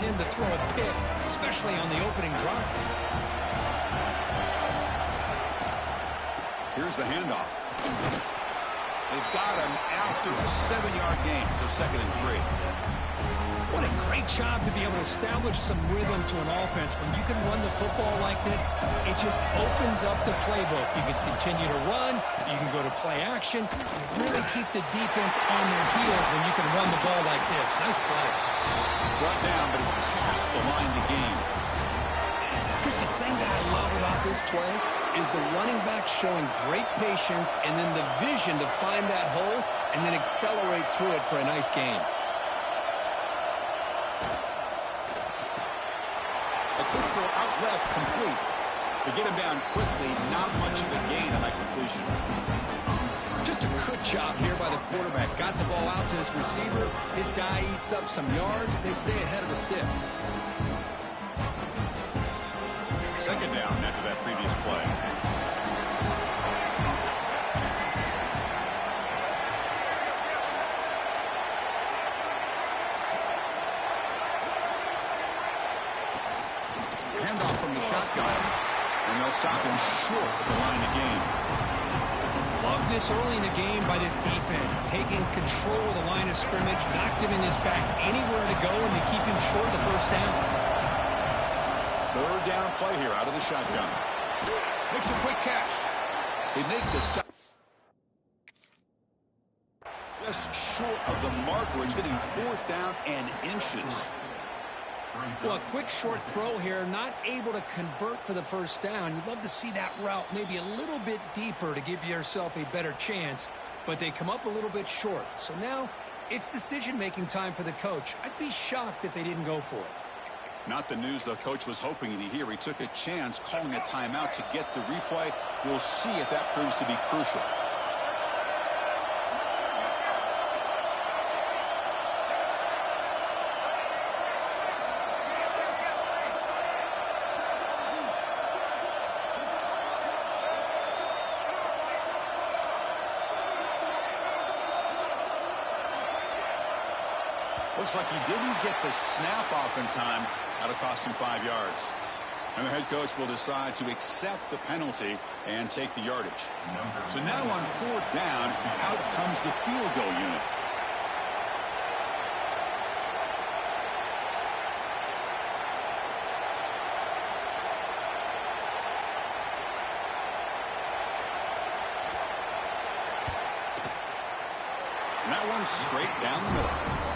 him to throw a pick, especially on the opening drive. Here's the handoff. They've got him after a 7-yard gain, so 2nd and 3. What a great job to be able to establish some rhythm to an offense. When you can run the football like this, it just opens up the playbook. You can continue to run. You can go to play action. You really keep the defense on their heels when you can run the ball like this. Nice play. Brought down, but he's past the line to gain. Here's the thing that I love about this play is the running back showing great patience and then the vision to find that hole and then accelerate through it for a nice gain. A quick throw out left, complete. To get him down quickly, not much of a gain on that completion. Just a good job here by the quarterback. Got the ball out to his receiver. His guy eats up some yards. They stay ahead of the sticks. 2nd down after that previous play. Handoff from the shotgun. And they'll stop him short at the line of gain. Love this early in the game by this defense. Taking control of the line of scrimmage, not giving this back anywhere to go, and they keep him short of the 1st down. 3rd down play here out of the shotgun. Makes a quick catch. They make the stop. Just short of the mark where it's getting 4th down and inches. Well, a quick short throw here, not able to convert for the 1st down. You'd love to see that route maybe a little bit deeper to give yourself a better chance, but they come up a little bit short. So now it's decision-making time for the coach. I'd be shocked if they didn't go for it. Not the news the coach was hoping to hear. He took a chance calling a timeout to get the replay. We'll see if that proves to be crucial. Looks like he didn't get the snap off in time. That'll cost him 5 yards. And the head coach will decide to accept the penalty and take the yardage. So now on 4th down, out comes the field goal unit. And that one's straight down the middle.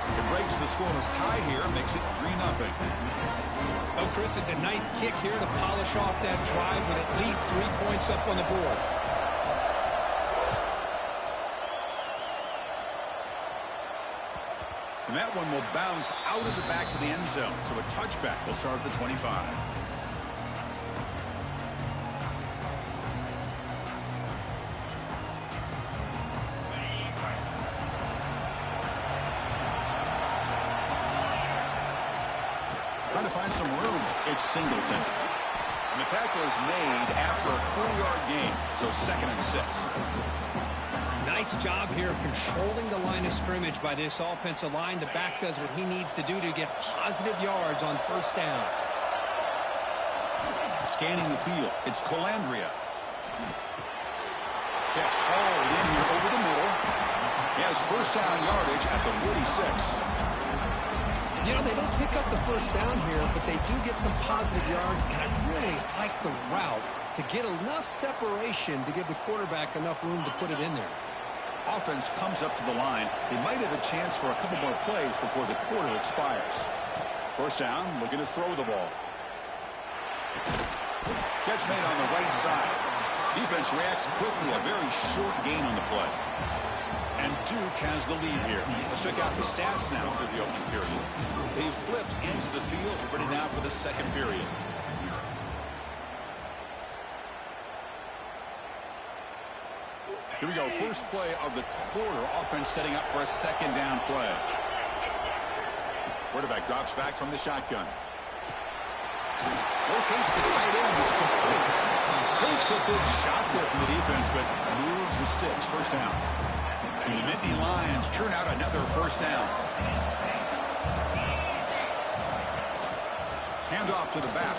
It breaks the scoreless tie here, makes it 3-0. Oh, Chris, it's a nice kick here to polish off that drive with at least 3 points up on the board. And that one will bounce out of the back of the end zone, so a touchback will start at the 25. Trying to find some room. It's Singleton. And the tackle is made after a 4-yard gain, so 2nd and 6. Nice job here of controlling the line of scrimmage by this offensive line. The back does what he needs to do to get positive yards on 1st down. Scanning the field, it's Colandrea. Catch hauled in here over the middle. He has 1st down yardage at the 46. You know, they don't pick up the 1st down here, but they do get some positive yards, and I really like the route to get enough separation to give the quarterback enough room to put it in there. Offense comes up to the line. They might have a chance for a couple more plays before the quarter expires. 1st down, looking to throw the ball. Catch made on the right side. Defense reacts quickly, a very short gain on the play. And Duke has the lead here. Let's check out the stats now for the opening period. They've flipped into the field, ready now for the 2nd period. Here we go, first play of the quarter. Offense setting up for a 2nd down play. Quarterback drops back from the shotgun. Locates the tight end. It's complete. Takes a big shot there from the defense, but moves the sticks. 1st down. And the Nittany Lions churn out another 1st down. off to the back.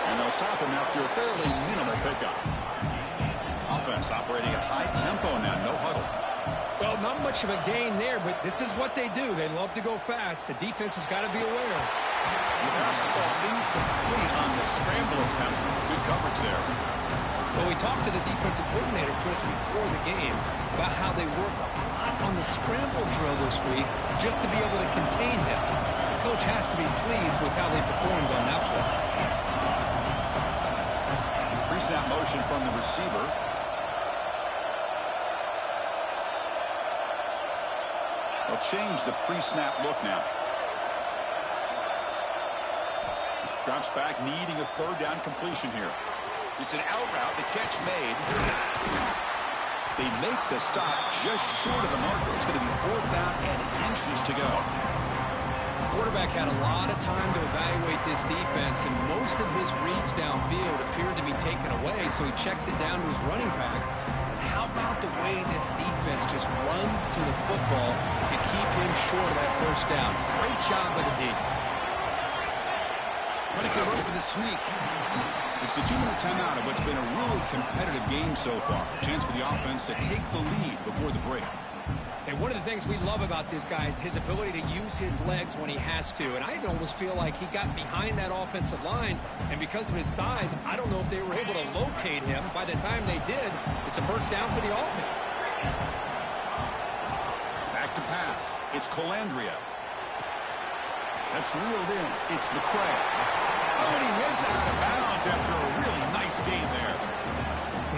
And they'll stop him after a fairly minimal pickup. Offense operating at high tempo now, no huddle. Well, not much of a gain there, but this is what they do. They love to go fast. The defense has got to be aware. The pass ball incomplete on the scramble attempt. Good coverage there. Well, we talked to the defensive coordinator, Chris, before the game about how they worked a lot on the scramble drill this week just to be able to contain him. The coach has to be pleased with how they performed on that play. Pre-snap motion from the receiver. They'll change the pre-snap look now. Drops back, needing a third down completion here. It's an out route, the catch made. They make the stop just short of the marker. It's going to be 4th down and inches to go. The quarterback had a lot of time to evaluate this defense, and most of his reads downfield appeared to be taken away, so he checks it down to his running back. But how about the way this defense just runs to the football to keep him short of that first down? Great job by the D. Trying to get over the sneak. It's the 2-minute timeout of what's been a really competitive game so far. Chance for the offense to take the lead before the break. And one of the things we love about this guy is his ability to use his legs when he has to. And I almost feel like he got behind that offensive line, and because of his size, I don't know if they were able to locate him. By the time they did, it's a first down for the offense. Back to pass. It's Colandrea. That's reeled in. It's McCray. Oh, and he heads out of bounds after a really nice game there.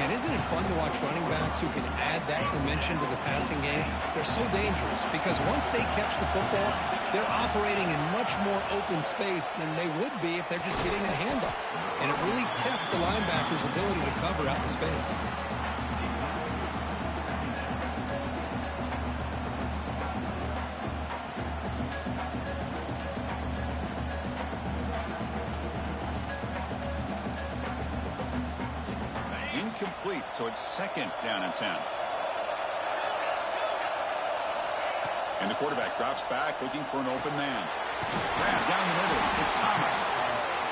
Man, isn't it fun to watch running backs who can add that dimension to the passing game? They're so dangerous because once they catch the football, they're operating in much more open space than they would be if they're just getting a handoff. And it really tests the linebacker's ability to cover out the space. Incomplete, so it's 2nd down and 10. And the quarterback drops back looking for an open man. Grab down the middle. It's Thomas.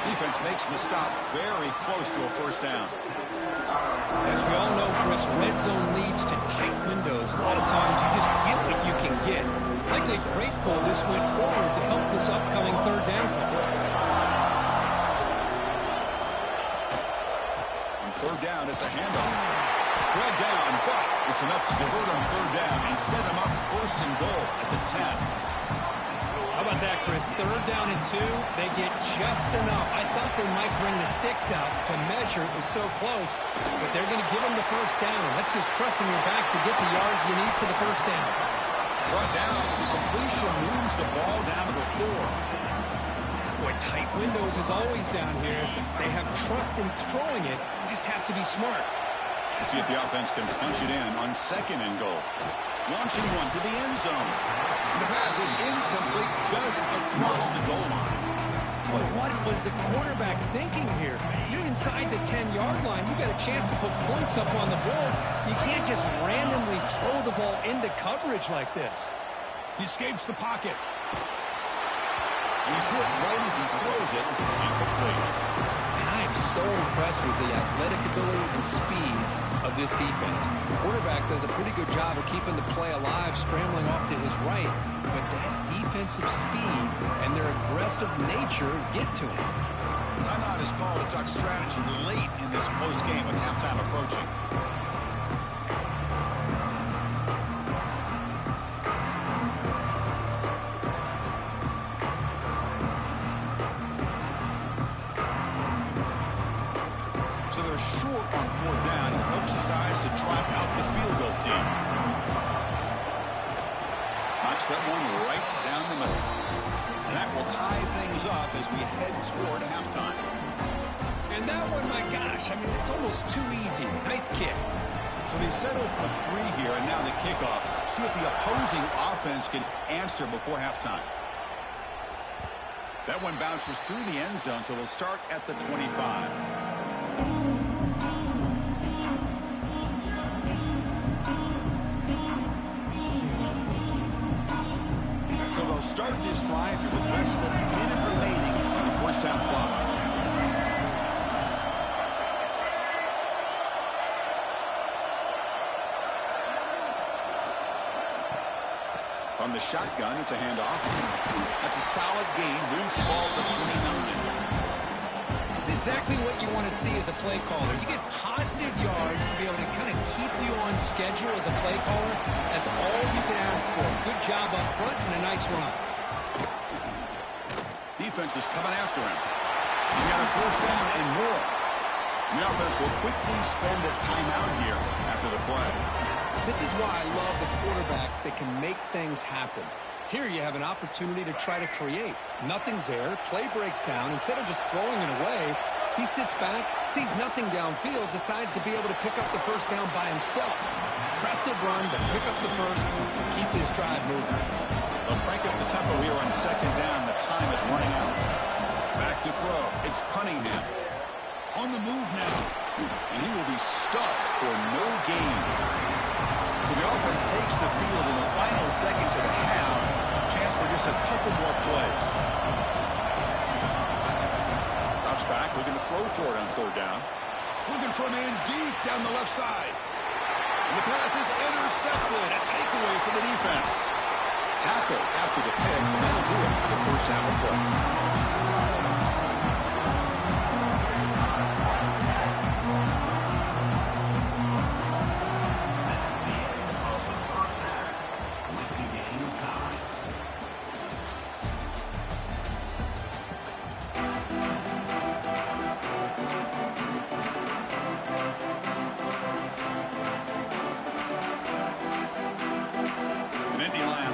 Defense makes the stop very close to a first down. As we all know, Chris, red zone leads to tight windows. A lot of times you just get what you can get. Likely grateful this went forward to help this upcoming third down call. Third down is a handoff. Well down, but it's enough to convert on third down and set him up 1st and goal at the 10. How about that, Chris? Third down and 2, they get just enough. I thought they might bring the sticks out to measure. It was so close, but they're going to give him the first down. Let's just trust in your back to get the yards you need for the first down. Brought down. The completion moves the ball down to the 4. Boy, tight windows is always down here. They have trust in throwing it. You just have to be smart. We'll see if the offense can punch it in on 2nd and goal. Launching one to the end zone. The pass is incomplete just across the goal line. Boy, what was the quarterback thinking here? You're inside the 10-yard line. You got a chance to put points up on the board. You can't just randomly throw the ball into coverage like this. He escapes the pocket. He's hit right as he throws it. Incomplete. And I am so impressed with the athletic ability and speed of this defense. The quarterback does a pretty good job of keeping the play alive, scrambling off to his right, but that defensive speed and their aggressive nature get to him. Timeout is called to talk strategy late in this close game with halftime approaching. So they're short on 4th down, and the coach decides to trot out the field goal team. Knocks that one right down the middle. And that will tie things up as we head toward halftime. And that one, my gosh, I mean, it's almost too easy. Nice kick. So they settled for 3 here, and now the kickoff. See if the opposing offense can answer before halftime. That one bounces through the end zone, so they'll start at the 25. So they'll start this drive here with less than a minute remaining in the first half clock. On the shotgun, it's a handoff. That's a solid gain. Moves the ball to 29. It's exactly what you want to see as a play caller. You get positive yards to be able to kind of keep you on schedule as a play caller. That's all you can ask for. Good job up front and a nice run. Defense is coming after him. He's got a first down and more. The offense will quickly spend a timeout here after the play. This is why I love the quarterbacks that can make things happen. Here you have an opportunity to try to create. Nothing's there. Play breaks down. Instead of just throwing it away, he sits back, sees nothing downfield, decides to be able to pick up the first down by himself. Impressive run to pick up the first and keep his drive moving. They'll crank up the tempo here on second down. The time is running out. Back to throw. It's Cunningham. On the move now. And he will be stuffed for no gain. So the offense takes the field in the final seconds of the half. Chance for just a couple more plays. Drops back, looking to throw for it on third down. Looking for a man deep down the left side. And the pass is intercepted. A takeaway for the defense. Tackle after the pick, and that'll do it for the first half of play.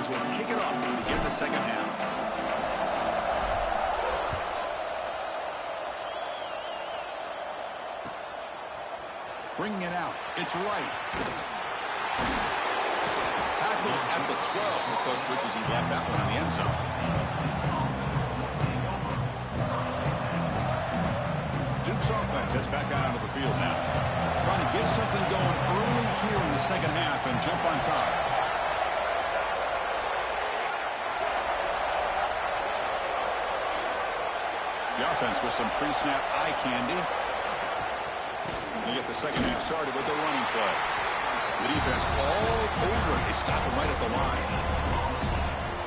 Will kick it off to begin the second half. Bringing it out. It's right. Tackle at the 12. The coach wishes he'd left that one in the end zone. Duke's offense heads back out onto the field now. Trying to get something going early here in the second half and jump on top. The offense with some pre-snap eye candy. You get the second half started with a running play. The defense all over it. They stop him right at the line.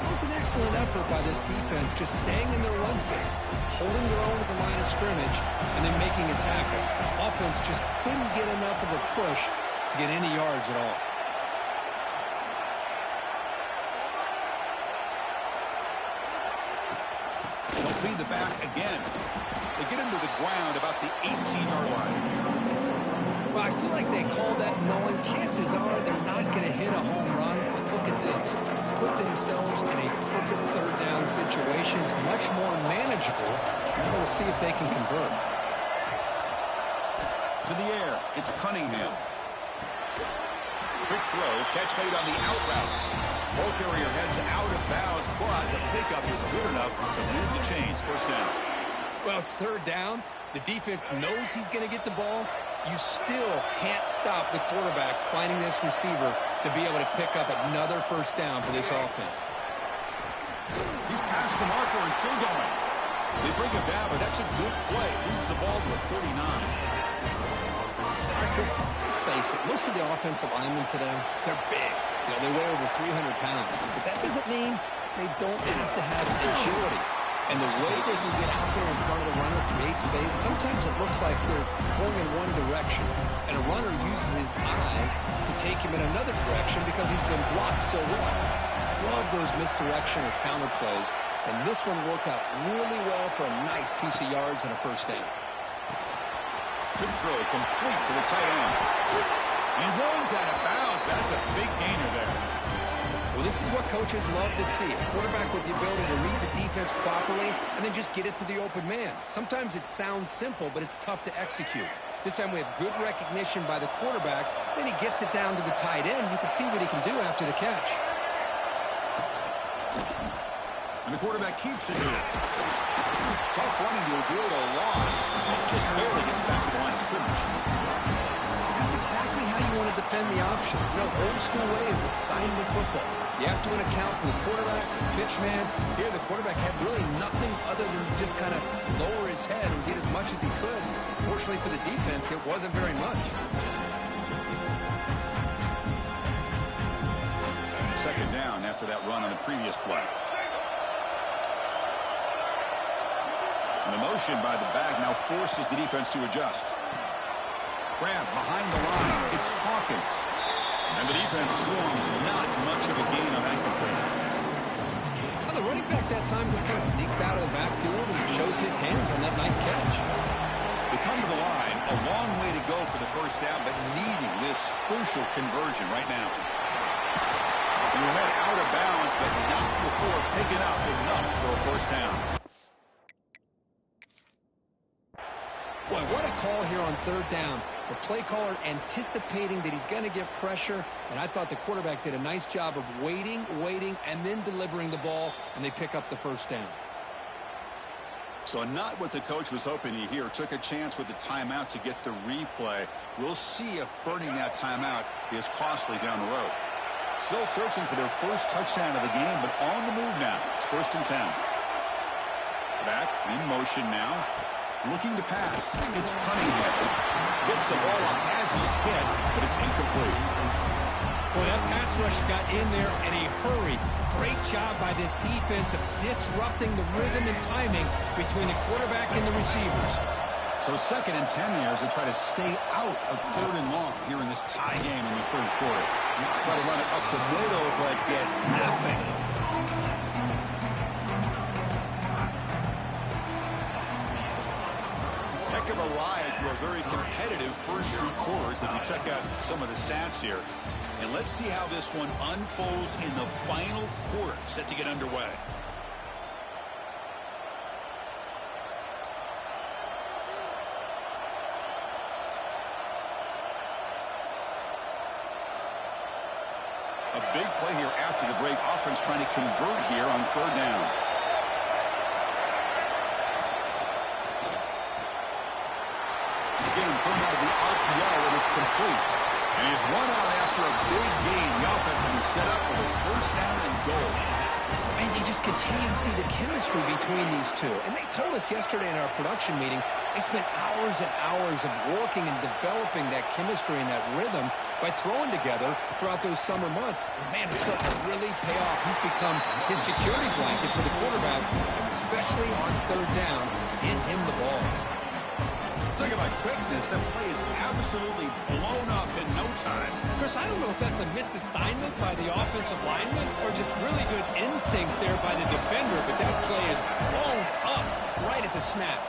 It was an excellent effort by this defense, just staying in their run phase, holding their own at the line of scrimmage, and then making a tackle. Offense just couldn't get enough of a push to get any yards at all. They'll feed the back again. They get him to the ground about the 18-yard line. Well, I feel like they call that knowing chances are they're not going to hit a home run. But look at this. Put themselves in a perfect third down situation. It's much more manageable. Now we'll see if they can convert. To the air. It's Cunningham. Quick throw. Catch made on the out route. Ball carrier heads out of bounds, but the pickup is good enough to move the chains. First down. Well, it's third down. The defense knows he's going to get the ball. You still can't stop the quarterback finding this receiver to be able to pick up another first down for this offense. He's past the marker and still going. They bring him down, but that's a good play. Moves the ball to a 39. All right, Chris, let's face it. Most of the offensive linemen today, they're big. You know, they weigh over 300 pounds. But that doesn't mean they don't have to have agility. And the way they can get out there in front of the runner, create space, sometimes it looks like they're going in one direction. And a runner uses his eyes to take him in another direction because he's been blocked so well. Love those misdirection or counter plays. And this one worked out really well for a nice piece of yards and a first down. Good throw, complete to the tight end. And runs out of bounds. That's a big gainer there. Well, this is what coaches love to see. A quarterback with the ability to read the defense properly and then just get it to the open man. Sometimes it sounds simple, but it's tough to execute. This time we have good recognition by the quarterback. Then he gets it down to the tight end. You can see what he can do after the catch. And the quarterback keeps it here. Tough running to avoid a loss. Just barely gets back to the line of scrimmage. That's exactly how you want to defend the option. You know, old school way is assignment football. You have to account for the quarterback, the pitch man. Here, the quarterback had really nothing other than just kind of lower his head and get as much as he could. Fortunately for the defense, it wasn't very much. Second down after that run on the previous play. And the motion by the back now forces the defense to adjust. Grab behind the line. It's Hawkins. And the defense swarms. Not much of a gain on that completion. Well, the running back that time just kind of sneaks out of the backfield and shows his hands on that nice catch. They come to the line. A long way to go for the first down, but needing this crucial conversion right now. And we'll head out of bounds, but not before picking up enough for a first down. Boy, what a call here on third down. The play caller anticipating that he's going to get pressure, and I thought the quarterback did a nice job of waiting, and then delivering the ball, and they pick up the first down. So not what the coach was hoping to hear. Took a chance with the timeout to get the replay. We'll see if burning that timeout is costly down the road. Still searching for their first touchdown of the game, but on the move now. It's 1st and 10. Back in motion now. Looking to pass. It's Cunningham. Gets the ball off as he's hit, but it's incomplete. Boy, that pass rush got in there in a hurry. Great job by this defense of disrupting the rhythm and timing between the quarterback and the receivers. So 2nd and 10 years, they try to stay out of 3rd and long here in this tie game in the 3rd quarter. Try to run it up the middle, but get nothing. Heck of a ride through a very competitive first 3 quarters as we check out some of the stats here. And let's see how this one unfolds in the final quarter, set to get underway. A big play here after the break. Offense trying to convert here on 3rd down. Get him thrown out of the RPO, and it's complete. And he's run out after a big gain. The offense will be set up for the first down and goal. And you just continue to see the chemistry between these two. And they told us yesterday in our production meeting, they spent hours and hours of working and developing that chemistry and that rhythm by throwing together throughout those summer months. And, man, it's starting to really pay off. He's become his security blanket for the quarterback, especially on 3rd down. Get him the ball. Talking about quickness, that play is absolutely blown up in no time. Chris, I don't know if that's a misassignment by the offensive lineman or just really good instincts there by the defender, but that play is blown up right at the snap.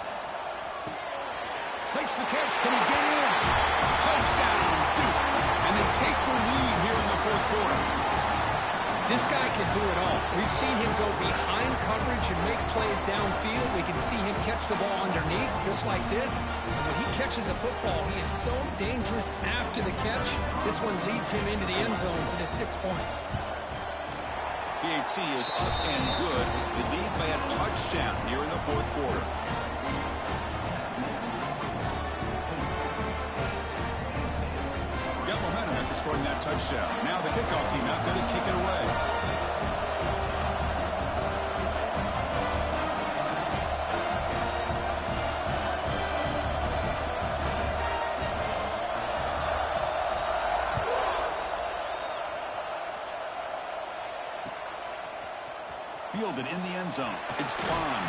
Makes the catch. Can he get in? Touchdown, Duke. And they take the lead here in the 4th quarter. This guy can do it all. We've seen him go behind coverage and make plays downfield. We can see him catch the ball underneath, just like this. And when he catches a football, he is so dangerous after the catch. This one leads him into the end zone for the 6 points. PAT is up and good. They lead by a touchdown here in the 4th quarter. Got momentum after scoring that touchdown. Now the kickoff team out there to kick it away. Fielded in the end zone. It's Bond.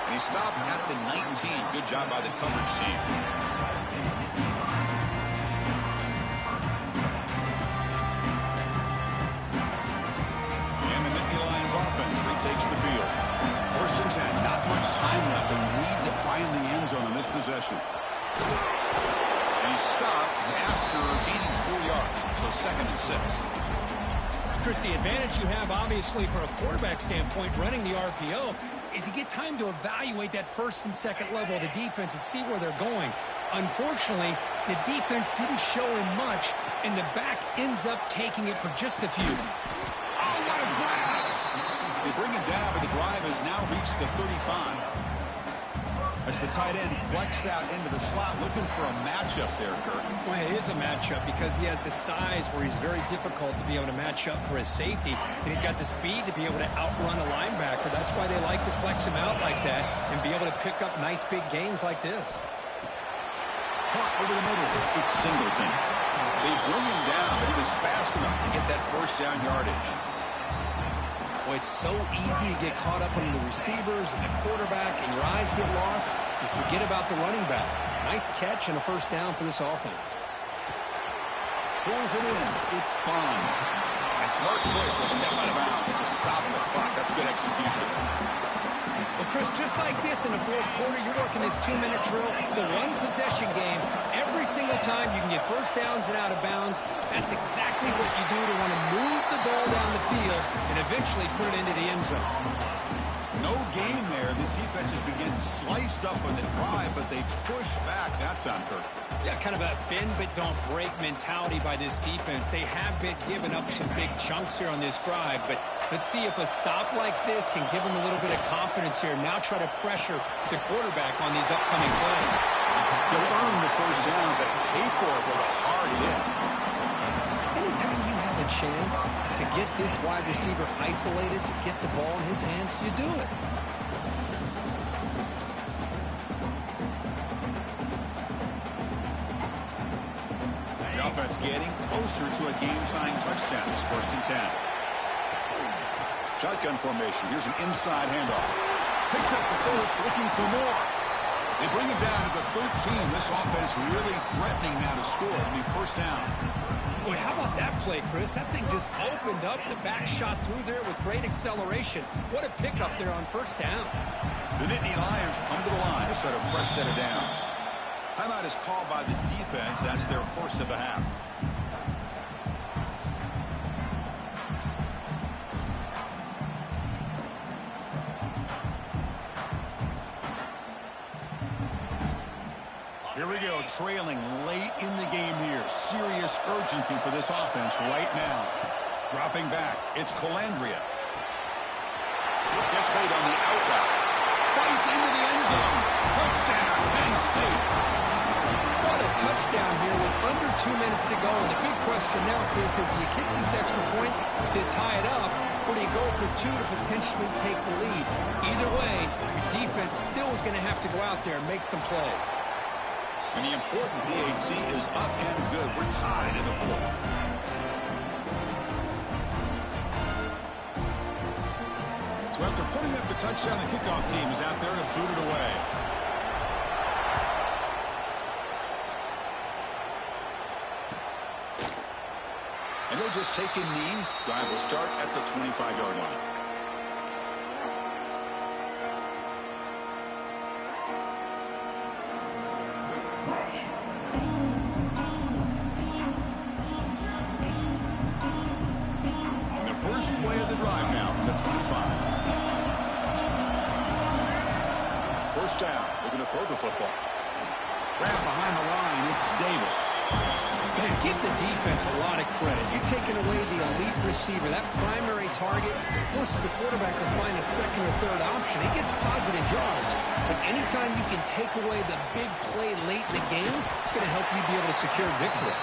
And he stopped at the 19. Good job by the coverage team. And the Nittany Lions offense retakes the field. 1st and 10. Not much time left. They need to find the end zone on this possession. And he stopped after gaining 4 yards. So 2nd and 6. Chris, the advantage you have, obviously, for a quarterback standpoint, running the RPO, is you get time to evaluate that 1st and 2nd level of the defense and see where they're going. Unfortunately, the defense didn't show him much, and the back ends up taking it for just a few. Oh, what a grab! They bring him down, but the drive has now reached the 35. As the tight end flex out into the slot, looking for a matchup there, Kurt. Well, it is a matchup because he has the size where he's very difficult to be able to match up for his safety, and he's got the speed to be able to outrun a linebacker. That's why they like to flex him out like that and be able to pick up nice big gains like this. Caught over the middle. It's Singleton. They bring him down, but he was fast enough to get that first down yardage. Well, it's so easy to get caught up on the receivers and the quarterback, and your eyes get lost. You forget about the running back. Nice catch and a first down for this offense. Pulls it in. It's Bond. And smart choice will step out of bounds to stop the clock. That's good execution. Well, Chris, just like this in the fourth quarter, you're working this 2-minute drill. It's a one-possession game. Every single time you can get first downs and out of bounds. That's exactly what you do to want to move the ball down the field and eventually put it into the end zone. No gain there. This defense has been getting sliced up on the drive, but they push back that time, Kurt. Yeah, kind of a bend but don't break mentality by this defense. They have been giving up some big chunks here on this drive, but let's see if a stop like this can give them a little bit of confidence here. Now try to pressure the quarterback on these upcoming plays. They'll earn the first down, but pay for it with a hard hit. Anytime you have a chance to get this wide receiver isolated, to get the ball in his hands, you do it. The offense getting closer to a game-tying touchdown. It's 1st and 10. Shotgun formation. Here's an inside handoff. Picks up the first, looking for more. They bring him down to the 13. This offense really threatening now to score. It'll be first down. Boy, how about that play, Chris? That thing just opened up. The back shot through there with great acceleration. What a pickup there on first down. The Nittany Lions come to the line to set a fresh set of downs. Timeout is called by the defense. That's their first of the half. Here we go, trailing late in the game here. Serious urgency for this offense right now. Dropping back, it's Calandria. Gets made on the out route. Fights into the end zone. Touchdown, Penn State. What a touchdown here with under 2 minutes to go. And the big question now, Chris, is do you kick this extra point to tie it up, or do you go for 2 to potentially take the lead? Either way, your defense still is going to have to go out there and make some plays. And the important PAT is up and good. We're tied in the fourth. So after putting up the touchdown, the kickoff team is out there to boot it away. And they'll just take a knee. Drive will start at the 25-yard line. Play of the drive now from the 25. First down. They're going to throw the football. Wrapped behind the line. It's Davis. Man, give the defense a lot of credit. You're taking away the elite receiver. That primary target forces the quarterback to find a second or third option. He gets positive yards. But anytime you can take away the big play late in the game, it's going to help you be able to secure victory.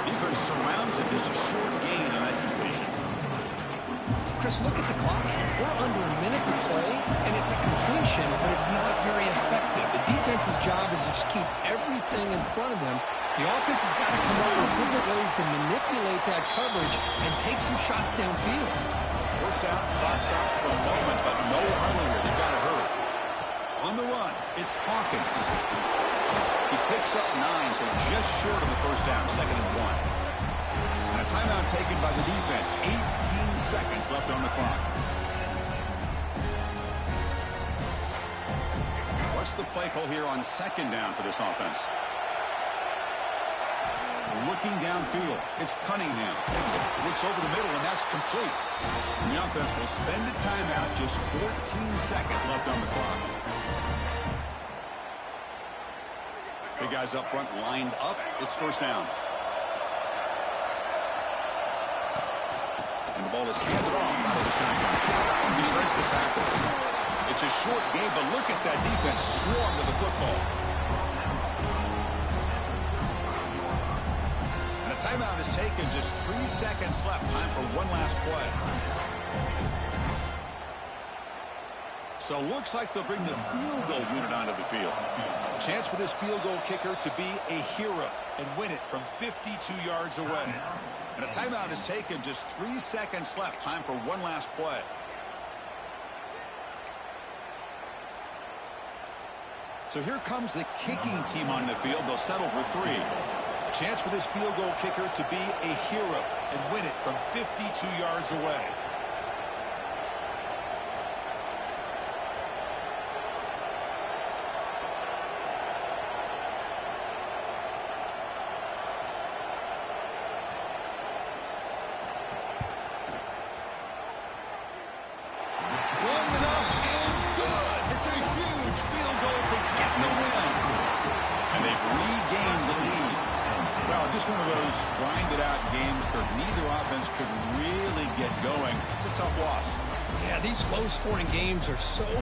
Defense surrounds it. Just a short gain on that completion. Chris, look at the clock here. We're under a minute to play, and it's a completion, but it's not very effective. The defense's job is to just keep everything in front of them. The offense has got to come up with different ways to manipulate that coverage and take some shots downfield. First down, clock stops for a moment, but no hurry here. They've got to hurry. On the run, it's Hawkins. He picks up 9, so just short of the first down, 2nd and 1. A timeout taken by the defense. 18 seconds left on the clock. What's the play call here on 2nd down for this offense? Looking downfield. It's Cunningham. Looks over the middle, and that's complete. And the offense will spend a timeout. Just 14 seconds left on the clock. Big guys up front lined up. It's first down. And the ball is handed off out of the shotgun. He shreds the tackle. It's It's a short game, but look at that defense swarm to the football. And a timeout is taken. Just 3 seconds left. Time for one last play. So looks like they'll bring the field goal unit onto the field. Chance for this field goal kicker to be a hero and win it from 52 yards away. And a timeout is taken. Just 3 seconds left. Time for one last play. So here comes the kicking team on the field. They'll settle for 3. Chance for this field goal kicker to be a hero and win it from 52 yards away. Just one of those grinded-out games where neither offense could really get going. It's a tough loss. Yeah, these low-scoring games are so